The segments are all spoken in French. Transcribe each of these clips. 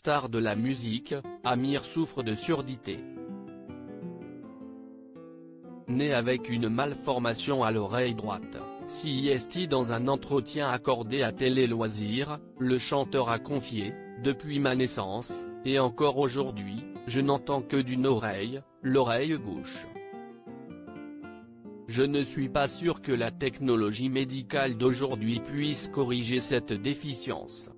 star de la musique, Amir souffre de surdité. Né avec une malformation à l'oreille droite, CIST dans un entretien accordé à Télé Loisirs, le chanteur a confié, « Depuis ma naissance, et encore aujourd'hui, je n'entends que d'une oreille, l'oreille gauche. Je ne suis pas sûr que la technologie médicale d'aujourd'hui puisse corriger cette déficience.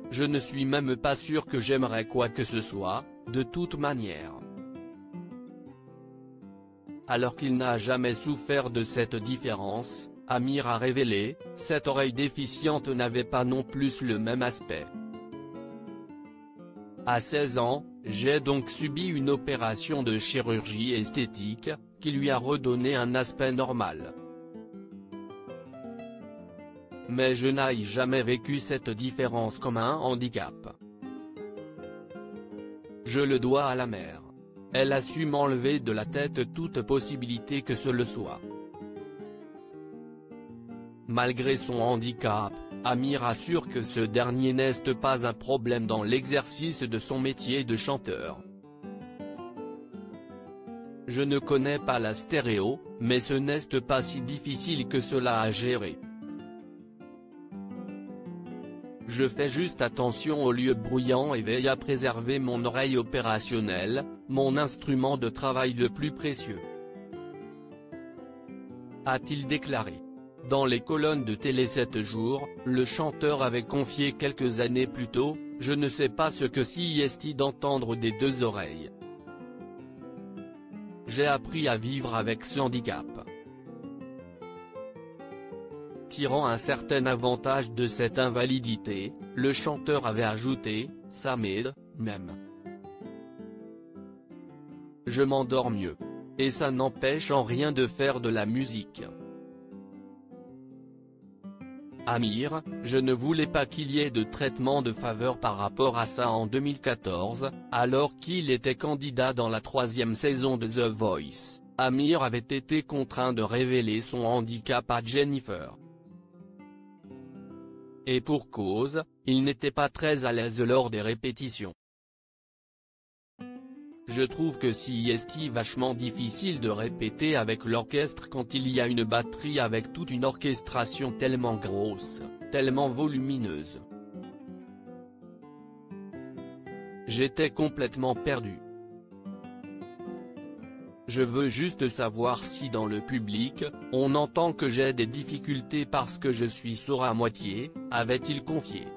Je ne suis même pas sûr que j'aimerais quoi que ce soit, de toute manière. » Alors qu'il n'a jamais souffert de cette différence, Amir a révélé, cette oreille déficiente n'avait pas non plus le même aspect. À 16 ans, j'ai donc subi une opération de chirurgie esthétique, qui lui a redonné un aspect normal. Mais je n'ai jamais vécu cette différence comme un handicap. Je le dois à la mère. Elle a su m'enlever de la tête toute possibilité que ce le soit. Malgré son handicap, Amir assure que ce dernier n'est pas un problème dans l'exercice de son métier de chanteur. Je ne connais pas la stéréo, mais ce n'est pas si difficile que cela à gérer. Je fais juste attention aux lieux bruyants et veille à préserver mon oreille opérationnelle, mon instrument de travail le plus précieux. A-t-il déclaré. Dans les colonnes de Télé 7 jours, le chanteur avait confié quelques années plus tôt, « Je ne sais pas ce que CIST d'entendre des deux oreilles. J'ai appris à vivre avec ce handicap. » Tirant un certain avantage de cette invalidité, le chanteur avait ajouté, « Ça m'aide, même. Je m'endors mieux. Et ça n'empêche en rien de faire de la musique. » Amir, je ne voulais pas qu'il y ait de traitement de faveur par rapport à ça en 2014, alors qu'il était candidat dans la 3e saison de The Voice, Amir avait été contraint de révéler son handicap à Jennifer. Et pour cause, il n'était pas très à l'aise lors des répétitions. Je trouve que c'est vachement difficile de répéter avec l'orchestre quand il y a une batterie avec toute une orchestration tellement grosse, tellement volumineuse. J'étais complètement perdu. Je veux juste savoir si dans le public, on entend que j'ai des difficultés parce que je suis sourd à moitié, avait-il confié.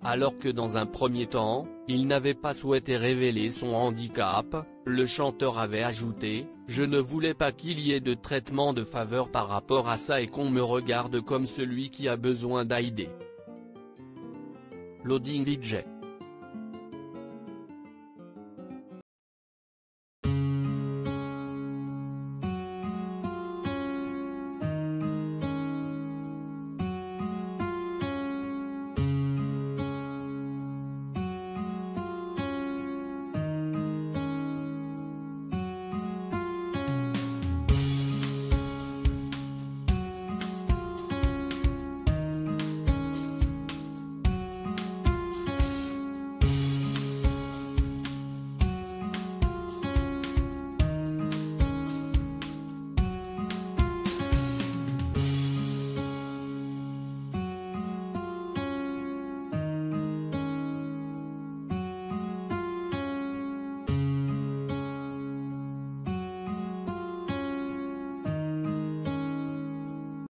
Alors que dans un premier temps, il n'avait pas souhaité révéler son handicap, le chanteur avait ajouté, « Je ne voulais pas qu'il y ait de traitement de faveur par rapport à ça et qu'on me regarde comme celui qui a besoin d'aider. » Loading DJ.